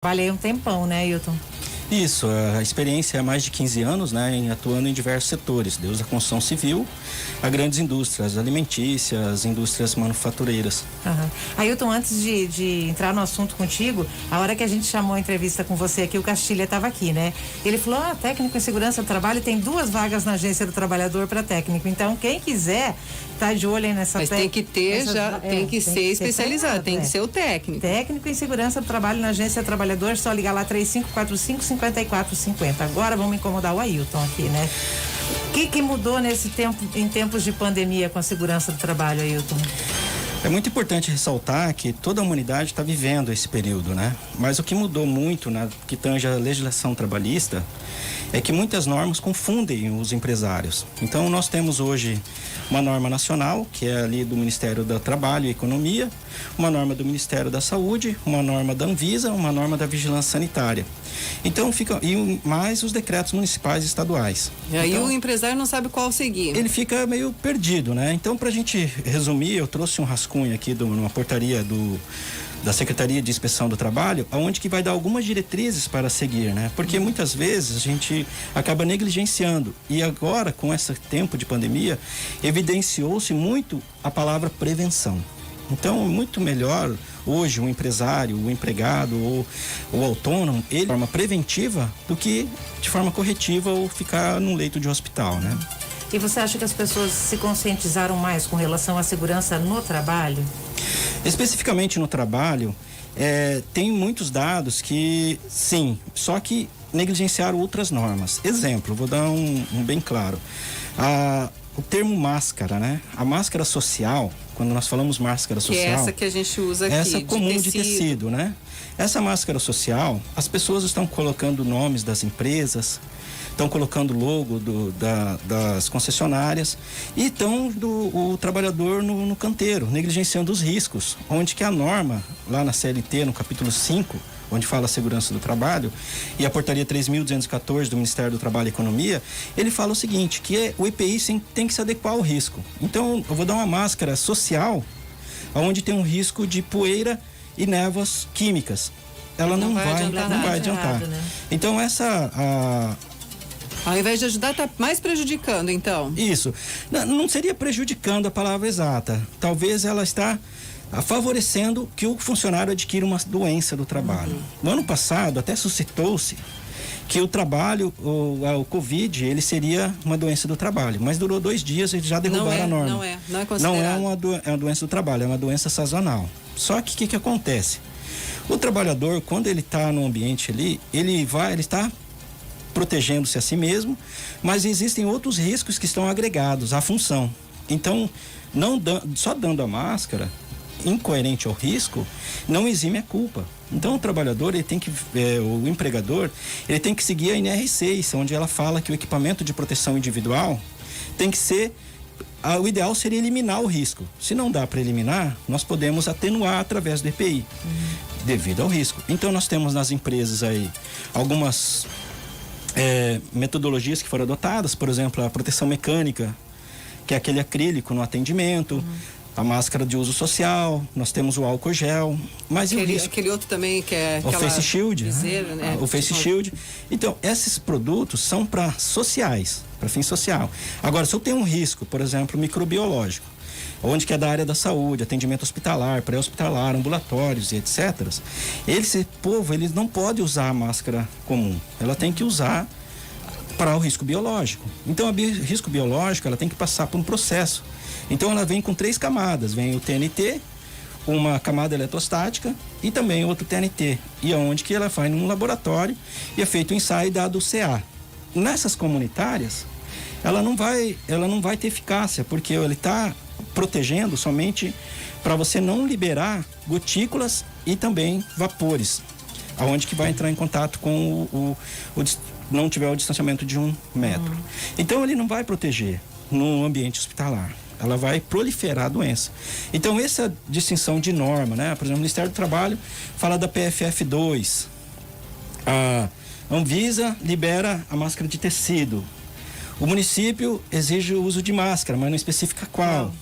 Trabalhei um tempão, né, Ailton? Isso, a experiência é mais de 15 anos, né, atuando em diversos setores, desde a construção civil a grandes indústrias alimentícias, indústrias manufatureiras. Ailton, antes de entrar no assunto contigo, a hora que a gente chamou a entrevista com você aqui, o Castilha estava aqui, né? Ele falou, técnico em segurança do trabalho, tem 2 vagas na Agência do Trabalhador para técnico, então quem quiser tá de olho aí nessa... Mas tem que ter tem que ser especializado, tem que ser o técnico. Técnico em segurança do trabalho na Agência do Trabalhador, só ligar lá 3545-5450. Agora vamos incomodar o Ailton aqui, né? O que mudou em tempos de pandemia com a segurança do trabalho, Ailton? É muito importante ressaltar que toda a humanidade está vivendo esse período, né? Mas o que mudou muito, que tange a legislação trabalhista, é que muitas normas confundem os empresários. Então, nós temos hoje uma norma nacional, que é ali do Ministério do Trabalho e Economia, uma norma do Ministério da Saúde, uma norma da Anvisa, uma norma da Vigilância Sanitária. Então, e mais os decretos municipais e estaduais. E aí o empresário não sabe qual seguir. Ele fica meio perdido, né? Então, para a gente resumir, eu trouxe um rascunho aqui numa portaria da Secretaria de Inspeção do Trabalho, onde que vai dar algumas diretrizes para seguir, né? Porque muitas vezes a gente acaba negligenciando. E agora, com esse tempo de pandemia, evidenciou-se muito a palavra prevenção. Então, muito melhor hoje o empresário, o empregado ou o autônomo, ele de forma preventiva do que de forma corretiva ou ficar num leito de hospital, né? E você acha que as pessoas se conscientizaram mais com relação à segurança no trabalho? Especificamente no trabalho, tem muitos dados que, sim, só que negligenciaram outras normas. Exemplo, vou dar um bem claro. O termo máscara, né? A máscara social, quando nós falamos máscara social... Que é essa que a gente usa aqui, essa comum de tecido, né? Essa máscara social, as pessoas estão colocando nomes das empresas, estão colocando logo das concessionárias e estão o trabalhador no canteiro, negligenciando os riscos, onde que a norma, lá na CLT, no capítulo 5, onde fala a segurança do trabalho, e a portaria 3.214 do Ministério do Trabalho e Economia, ele fala o seguinte, que o EPI tem que se adequar ao risco. Então, eu vou dar uma máscara social, onde tem um risco de poeira e névoas químicas. Ela não vai adiantar. Né? Então, ao invés de ajudar, está mais prejudicando, então. Isso. Não seria prejudicando a palavra exata. Talvez ela está favorecendo que o funcionário adquira uma doença do trabalho. No ano passado, até suscitou-se que o trabalho, o Covid, ele seria uma doença do trabalho, mas durou 2 dias e já derrubaram a norma. Não é considerado. Não é uma doença do trabalho, é uma doença sazonal. Só que o que acontece? O trabalhador, quando ele está no ambiente ali, ele está protegendo-se a si mesmo, mas existem outros riscos que estão agregados à função. Então, só dando a máscara, incoerente ao risco, não exime a culpa. Então, o trabalhador, o empregador, ele tem que seguir a NR6, onde ela fala que o equipamento de proteção individual tem que ser... O ideal seria eliminar o risco. Se não dá para eliminar, nós podemos atenuar através do EPI, devido ao risco. Então, nós temos nas empresas aí algumas metodologias que foram adotadas, por exemplo, a proteção mecânica, que é aquele acrílico no atendimento, a máscara de uso social, nós temos o álcool gel, mas aquele outro também que é o Face Shield, viseira, né? O Face Shield. Então, esses produtos são para fins social. Agora, se eu tenho um risco, por exemplo, microbiológico, onde que é da área da saúde, atendimento hospitalar, pré-hospitalar, ambulatórios e etc. Esse povo, eles não pode usar a máscara comum, ela tem que usar para o risco biológico. Então, o risco biológico, ela tem que passar por um processo. Então, ela vem com 3 camadas, vem o TNT, uma camada eletrostática e também outro TNT. E aonde que ela vai num laboratório e é feito um ensaio e dado o CA. Nessas comunitárias, ela não vai ter eficácia, porque ele está protegendo somente para você não liberar gotículas e também vapores, aonde que vai entrar em contato com não tiver o distanciamento de 1 metro. Então, ele não vai proteger no ambiente hospitalar. Ela vai proliferar a doença. Então, essa distinção de norma, né? Por exemplo, o Ministério do Trabalho fala da PFF2. A Anvisa libera a máscara de tecido. O município exige o uso de máscara, mas não especifica qual.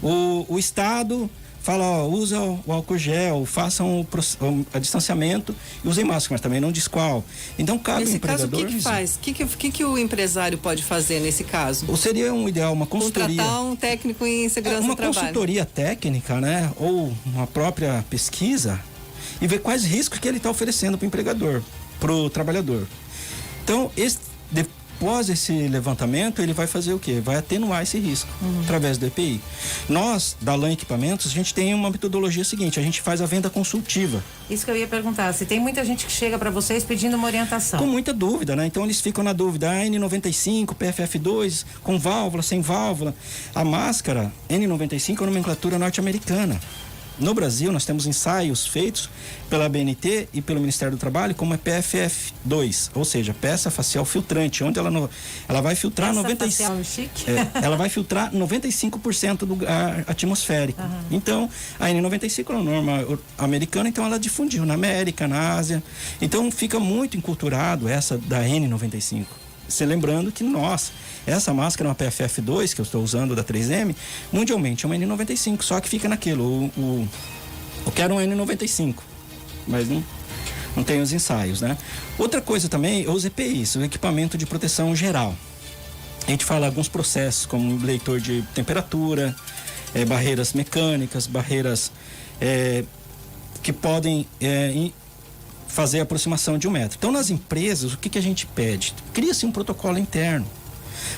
O Estado fala, ó, usa o álcool gel, façam o distanciamento e usem máscara, mas também não desqual. Então, cabe ao nesse caso, empregador... o que faz? O que o empresário pode fazer nesse caso? Ou seria um ideal, uma consultoria... Contratar um técnico em segurança do trabalho. Uma consultoria técnica, né? Ou uma própria pesquisa e ver quais riscos que ele está oferecendo para o empregador, para o trabalhador. Então, após esse levantamento, ele vai fazer o quê? Vai atenuar esse risco através do EPI. Nós, da LAN Equipamentos, a gente tem uma metodologia seguinte, a gente faz a venda consultiva. Isso que eu ia perguntar, se tem muita gente que chega para vocês pedindo uma orientação. Com muita dúvida, né? Então eles ficam na dúvida, N95, PFF2, com válvula, sem válvula. A máscara N95 é nomenclatura norte-americana. No Brasil, nós temos ensaios feitos pela ABNT e pelo Ministério do Trabalho como é PFF2, ou seja, peça facial filtrante, onde ela vai filtrar ela vai filtrar 95% do ar atmosférico. Então, a N95 é uma norma americana, então ela difundiu na América, na Ásia. Então, fica muito enculturado essa da N95. Se lembrando que essa máscara é uma PFF2 que eu estou usando da 3M, mundialmente é uma N95, só que fica naquilo, eu quero um N95, mas não tem os ensaios, né? Outra coisa também é os EPIs, o equipamento de proteção geral. A gente fala alguns processos, como leitor de temperatura, barreiras mecânicas, barreiras que podem fazer a aproximação de 1 metro. Então, nas empresas, o que a gente pede? Cria-se um protocolo interno.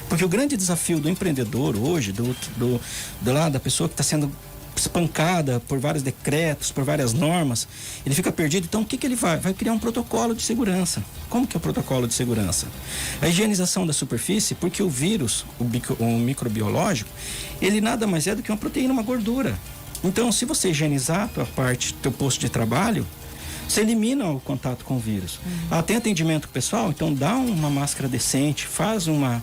Porque o grande desafio do empreendedor hoje, da pessoa que está sendo espancada por vários decretos, por várias normas, ele fica perdido. Então, o que ele vai? Vai criar um protocolo de segurança. Como que é o protocolo de segurança? A higienização da superfície, porque o vírus, o microbiológico, ele nada mais é do que uma proteína, uma gordura. Então, se você higienizar a tua parte, teu posto de trabalho, você elimina o contato com o vírus. Tem atendimento pessoal, então dá uma máscara decente, faz uma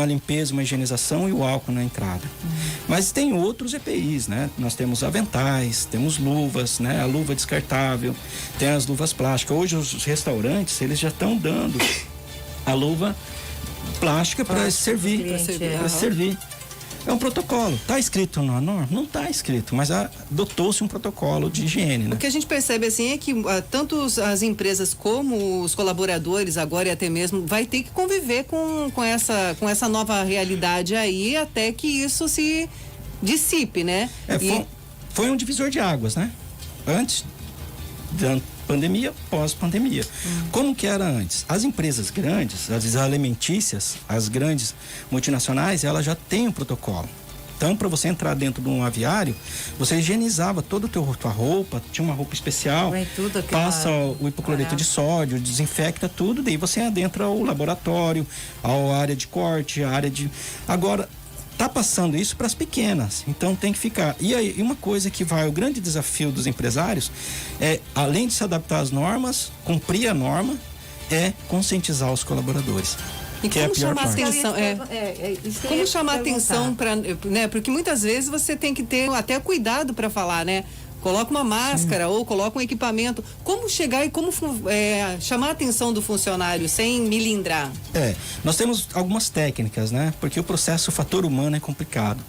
limpeza, uma higienização e o álcool na entrada. Mas tem outros EPIs, né? Nós temos aventais, temos luvas, né? A luva descartável, tem as luvas plásticas. Hoje os restaurantes, eles já estão dando a luva plástica para servir. É um protocolo. Está escrito na norma? Não está escrito, mas adotou-se um protocolo de higiene, né? O que a gente percebe assim é que tanto as empresas como os colaboradores agora e até mesmo vai ter que conviver com essa nova realidade aí até que isso se dissipe, né? Foi um divisor de águas, né? Antes da pandemia, pós-pandemia. Como que era antes? As empresas grandes, as alimentícias, as grandes multinacionais, elas já têm um protocolo. Então, para você entrar dentro de um aviário, você higienizava toda a tua roupa, tinha uma roupa especial, passa o hipocloreto de sódio, desinfecta tudo, daí você adentra o laboratório, a área de corte, a área de... Agora, tá passando isso para as pequenas, então tem que ficar. E aí, uma coisa que o grande desafio dos empresários é, além de se adaptar às normas, cumprir a norma, é conscientizar os colaboradores. E como chamar atenção? Como chamar atenção para, né? Porque muitas vezes você tem que ter até cuidado para falar, né? Coloca uma máscara ou coloca um equipamento. Como chegar e como chamar a atenção do funcionário sem milindrar? Nós temos algumas técnicas, né? Porque o processo, o fator humano é complicado.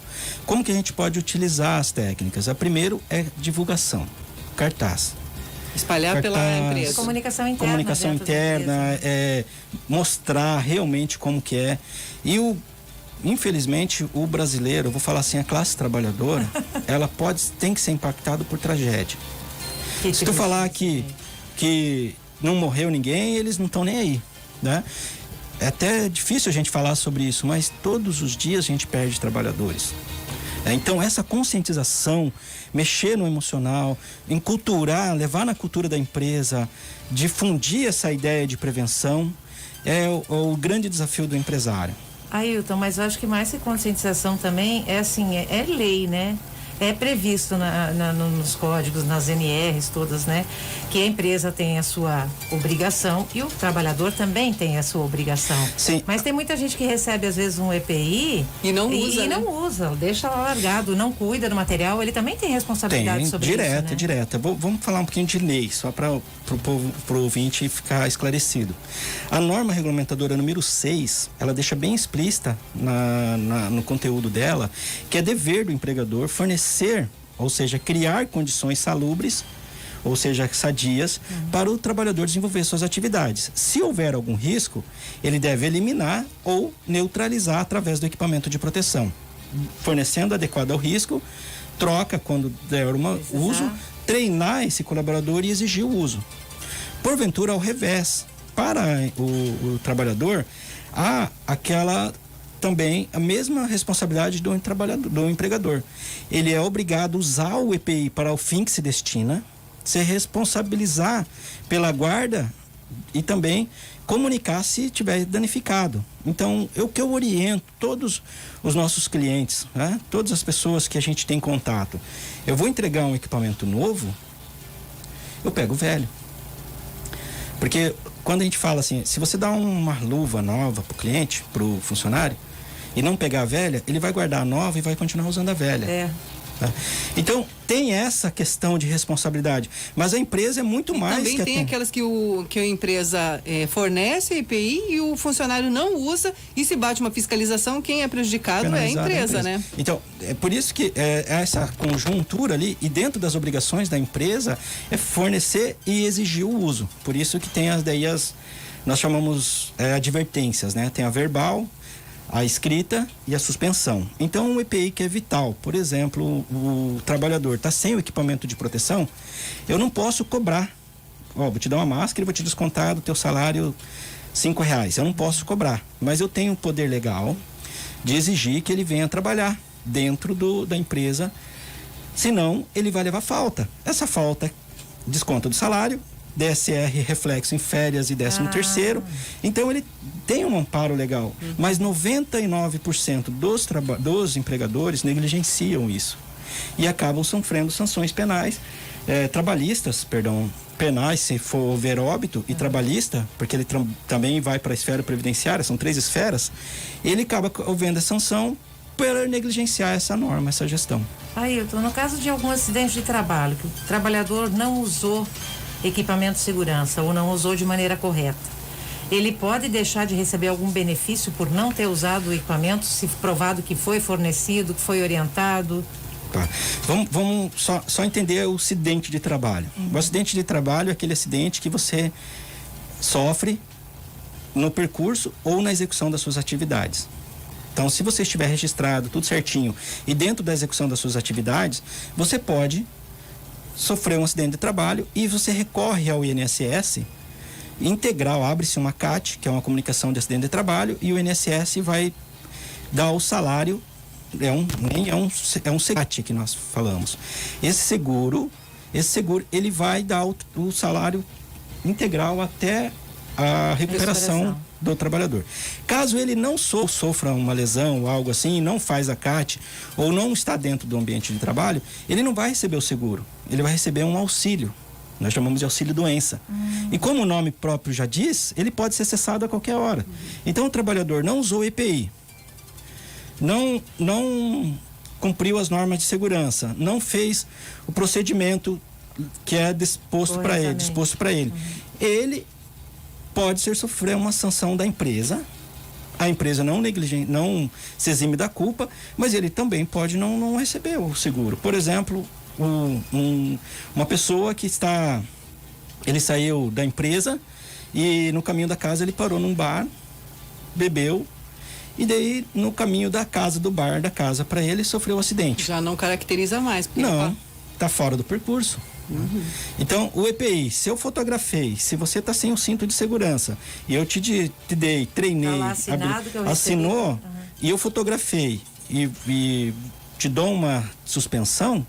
Como que a gente pode utilizar as técnicas? A primeiro é divulgação, cartaz. Espalhar pela empresa. Comunicação interna. Comunicação interna, mostrar realmente como que é. Infelizmente, o brasileiro, eu vou falar assim, a classe trabalhadora, ela tem que ser impactada por tragédia. Se tu falar que não morreu ninguém, eles não estão nem aí, né? É até difícil a gente falar sobre isso, mas todos os dias a gente perde trabalhadores. Então, essa conscientização, mexer no emocional, enculturar, levar na cultura da empresa, difundir essa ideia de prevenção, é o grande desafio do empresário. Ailton, mas eu acho que mais que conscientização também é assim, é lei, né? É previsto nos códigos, nas NRs todas, né? Que a empresa tem a sua obrigação e o trabalhador também tem a sua obrigação. Sim. Mas tem muita gente que recebe às vezes um EPI e não usa, não usa, deixa lá largado, não cuida do material, ele também tem responsabilidade sobre isso, né? Direta. Vamos falar um pouquinho de lei, só para pro ouvinte ficar esclarecido. A norma regulamentadora número 6, ela deixa bem explícita no conteúdo dela que é dever do empregador fornecer ou seja, criar condições salubres, ou seja, sadias, para o trabalhador desenvolver suas atividades. Se houver algum risco, ele deve eliminar ou neutralizar através do equipamento de proteção, fornecendo adequado ao risco, troca quando der uso, treinar esse colaborador e exigir o uso. Porventura, ao revés, para o trabalhador, há aquela também a mesma responsabilidade do empregador. Ele é obrigado a usar o EPI para o fim que se destina, se responsabilizar pela guarda e também comunicar se tiver danificado. Então, o que eu oriento todos os nossos clientes, né? Todas as pessoas que a gente tem contato, eu vou entregar um equipamento novo, eu pego o velho. Porque quando a gente fala assim, se você dá uma luva nova para o cliente, para o funcionário, e não pegar a velha, ele vai guardar a nova e vai continuar usando a velha. Tá? Então, tem essa questão de responsabilidade. Mas a empresa é muito e mais... Também tem aquelas que a empresa fornece a EPI e o funcionário não usa, e se bate uma fiscalização, quem é prejudicado é a empresa, né? Então, é por isso que essa conjuntura ali, e dentro das obrigações da empresa, é fornecer e exigir o uso. Por isso que tem nós chamamos advertências, né? Tem a verbal, a escrita e a suspensão. Então, um EPI que é vital, por exemplo, o trabalhador está sem o equipamento de proteção, eu não posso cobrar. Vou te dar uma máscara e vou te descontar do teu salário R$5. Eu não posso cobrar, mas eu tenho o poder legal de exigir que ele venha trabalhar dentro da empresa, senão ele vai levar falta. Essa falta desconta do salário, DSR reflexo em férias e 13º. Então ele tem um amparo legal, mas 99% dos empregadores negligenciam isso e acabam sofrendo sanções penais, penais se for houver óbito, e trabalhista, porque ele também vai para a esfera previdenciária, são 3 esferas, ele acaba havendo a sanção por negligenciar essa norma, essa gestão. Ailton, no caso de algum acidente de trabalho, que o trabalhador não usou equipamento de segurança ou não usou de maneira correta, ele pode deixar de receber algum benefício por não ter usado o equipamento, se provado que foi fornecido, que foi orientado? Tá. Vamos só entender o acidente de trabalho. O acidente de trabalho é aquele acidente que você sofre no percurso ou na execução das suas atividades. Então, se você estiver registrado, tudo certinho, e dentro da execução das suas atividades, você pode sofrer um acidente de trabalho e você recorre ao INSS integral, abre-se uma CAT, que é uma comunicação de acidente de trabalho, e o INSS vai dar o salário, é um CAT que nós falamos. Esse seguro, ele vai dar o salário integral até a recuperação do trabalhador. Caso ele não sofra uma lesão ou algo assim, não faz a CAT ou não está dentro do ambiente de trabalho, ele não vai receber o seguro, ele vai receber um auxílio. Nós chamamos de auxílio doença. E como o nome próprio já diz, ele pode ser cessado a qualquer hora. Então o trabalhador não usou EPI, não cumpriu as normas de segurança, não fez o procedimento que é disposto para ele. Ele pode sofrer uma sanção da empresa. A empresa não se exime da culpa, mas ele também pode não receber o seguro. Por exemplo, uma pessoa que ele saiu da empresa e no caminho da casa ele parou num bar, bebeu, e daí no caminho da casa para ele sofreu um acidente. Já não caracteriza mais. Não, está fora do percurso. Então, o EPI, se eu fotografei, se você está sem o cinto de segurança e eu te dei, treinei, assinou, e eu fotografei e te dou uma suspensão,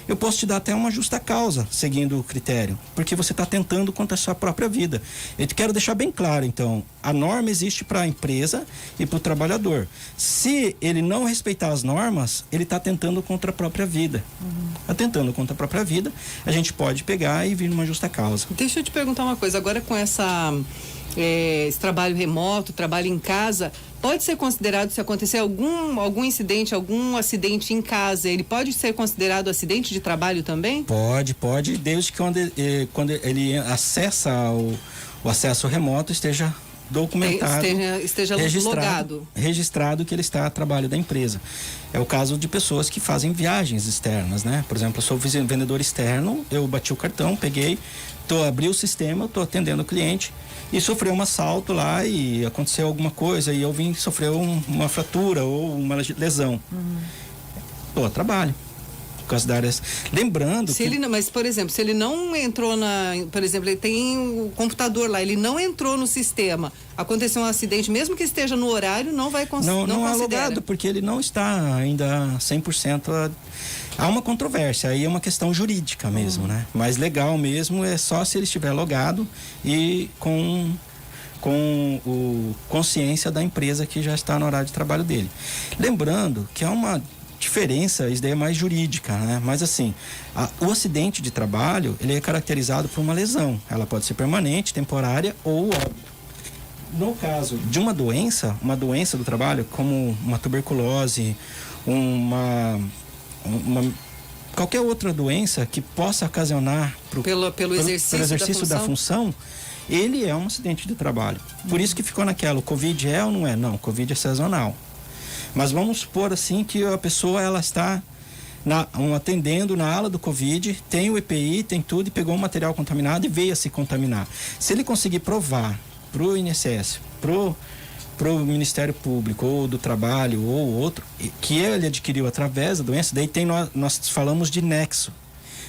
eu posso te dar até uma justa causa, seguindo o critério, porque você está tentando contra a sua própria vida. Eu quero deixar bem claro, então, a norma existe para a empresa e para o trabalhador. Se ele não respeitar as normas, ele está tentando contra a própria vida. Está tentando contra a própria vida, a gente pode pegar e vir numa justa causa. Deixa eu te perguntar uma coisa, agora com esse trabalho remoto, trabalho em casa, pode ser considerado, se acontecer algum incidente, algum acidente em casa, ele pode ser considerado acidente de trabalho também? Pode, desde que quando ele acessa o acesso remoto esteja documentado, esteja registrado que ele está a trabalho da empresa. É o caso de pessoas que fazem viagens externas, né? Por exemplo, eu sou vendedor externo, eu bati o cartão, abri o sistema, estou atendendo o cliente e sofreu um assalto lá e aconteceu alguma coisa e eu sofreu uma fratura ou uma lesão. Estou a trabalho. Lembrando mas, por exemplo, se ele não entrou por exemplo, ele tem o computador lá, ele não entrou no sistema, aconteceu um acidente, mesmo que esteja no horário, não vai conseguir. Não é logado, porque ele não está ainda 100%. Há uma controvérsia, aí é uma questão jurídica mesmo, né? Mas legal mesmo é só se ele estiver logado e com consciência da empresa que já está no horário de trabalho dele. Lembrando que há uma diferença, isso daí é mais jurídica, né? Mas assim, o acidente de trabalho, ele é caracterizado por uma lesão. Ela pode ser permanente, temporária ou óbito. No caso de uma doença do trabalho, como uma tuberculose, qualquer outra doença que possa ocasionar pelo exercício da função, ele é um acidente de trabalho. Por isso que ficou naquela, o Covid é ou não é? Não, o Covid é sazonal. Mas vamos supor assim que a pessoa ela está atendendo na ala do Covid, tem o EPI, tem tudo e pegou um material contaminado e veio a se contaminar. Se ele conseguir provar para o INSS, pro Ministério Público ou do Trabalho ou outro, que ele adquiriu através da doença, daí nós falamos de nexo.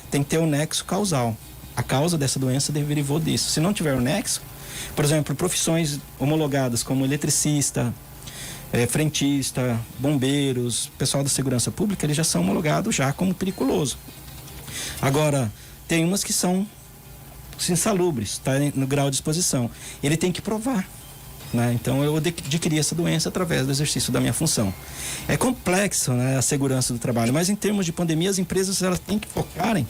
Tem que ter o nexo causal. A causa dessa doença derivou disso. Se não tiver o nexo, por exemplo, profissões homologadas como eletricista, frentista, bombeiros, pessoal da segurança pública, eles já são homologados já como periculoso. Agora, tem umas que são insalubres, está no grau de exposição. Ele tem que provar, né? Então, eu adquiri essa doença através do exercício da minha função. É complexo, né, a segurança do trabalho, mas em termos de pandemia, as empresas elas têm que focarem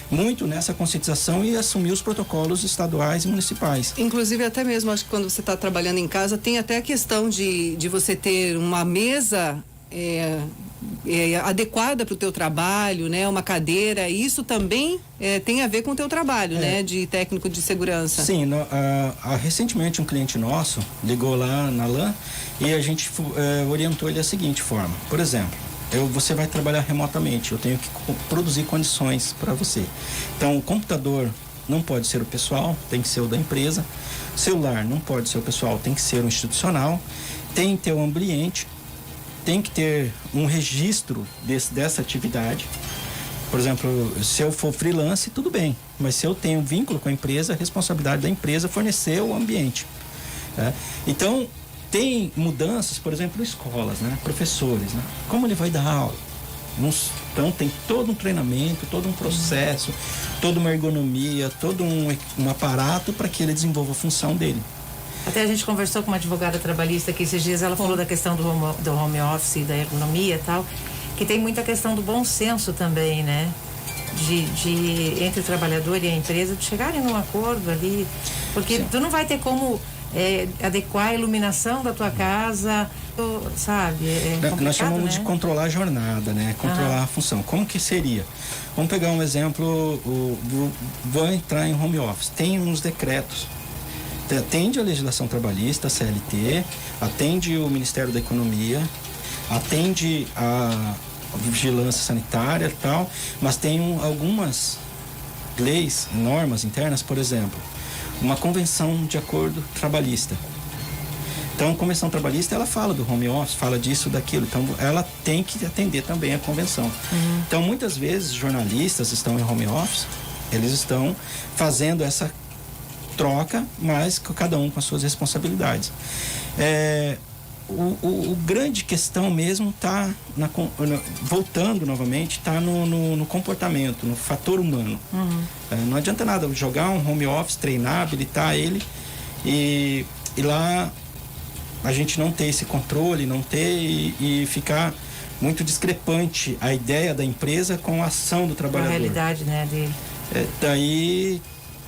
muito nessa conscientização e assumir os protocolos estaduais e municipais. Inclusive, até mesmo, acho que quando você está trabalhando em casa, tem até a questão de você ter uma mesa adequada para o teu trabalho, né? Uma cadeira, isso também tem a ver com o teu trabalho, né? De técnico de segurança. Sim, recentemente um cliente nosso ligou lá na LAN e a gente orientou ele da seguinte forma, por exemplo, você vai trabalhar remotamente, eu tenho que produzir condições para você. Então, o computador não pode ser o pessoal, tem que ser o da empresa. O celular não pode ser o pessoal, tem que ser o institucional. Tem que ter o ambiente, tem que ter um registro dessa atividade. Por exemplo, se eu for freelance, tudo bem. Mas se eu tenho um vínculo com a empresa, a responsabilidade da empresa é fornecer o ambiente. Então, tem mudanças, por exemplo, escolas, né? Professores, né? Como ele vai dar aula? Então tem todo um treinamento, todo um processo, toda uma ergonomia, todo um aparato para que ele desenvolva a função dele. Até a gente conversou com uma advogada trabalhista aqui esses dias, ela falou da questão do home office, da ergonomia e tal, que tem muita questão do bom senso também, né? Entre o trabalhador e a empresa, de chegarem num acordo ali, porque tu não vai ter como adequar a iluminação da tua casa, sabe? Nós chamamos de controlar a jornada, né? Controlar a função. Como que seria? Vamos pegar um exemplo, vou entrar em home office. Tem uns decretos. Atende a legislação trabalhista, a CLT, atende o Ministério da Economia, atende a vigilância sanitária e tal, mas tem algumas leis, normas internas, por exemplo, uma convenção de acordo trabalhista. Então, a convenção trabalhista, ela fala do home office, fala disso, daquilo. Então, ela tem que atender também a convenção. Então, muitas vezes, jornalistas estão em home office, eles estão fazendo essa troca, mas cada um com as suas responsabilidades. O grande questão mesmo está, voltando novamente, está no comportamento, no fator humano. Não adianta nada jogar um home office, treinar, habilitar ele e lá a gente não ter esse controle, não ter e ficar muito discrepante a ideia da empresa com a ação do trabalhador. A realidade, né, dele.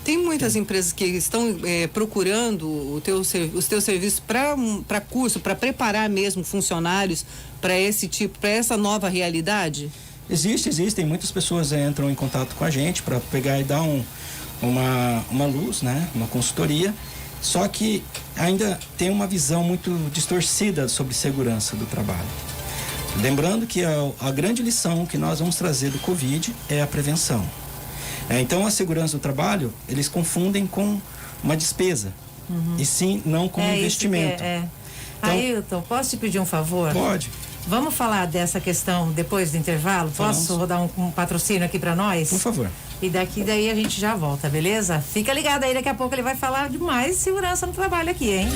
Tem muitas empresas que estão procurando os teus serviços para curso, para preparar mesmo funcionários para essa nova realidade? Existem. Muitas pessoas entram em contato com a gente para pegar e dar uma luz, né? Uma consultoria. Só que ainda tem uma visão muito distorcida sobre segurança do trabalho. Lembrando que a grande lição que nós vamos trazer do Covid é a prevenção. Então, a segurança do trabalho, eles confundem com uma despesa, e sim não com um investimento. Então, Ailton, posso te pedir um favor? Pode. Vamos falar dessa questão depois do intervalo? Posso rodar um patrocínio aqui para nós? Por favor. E daí a gente já volta, beleza? Fica ligado aí, daqui a pouco ele vai falar de mais segurança no trabalho aqui, hein?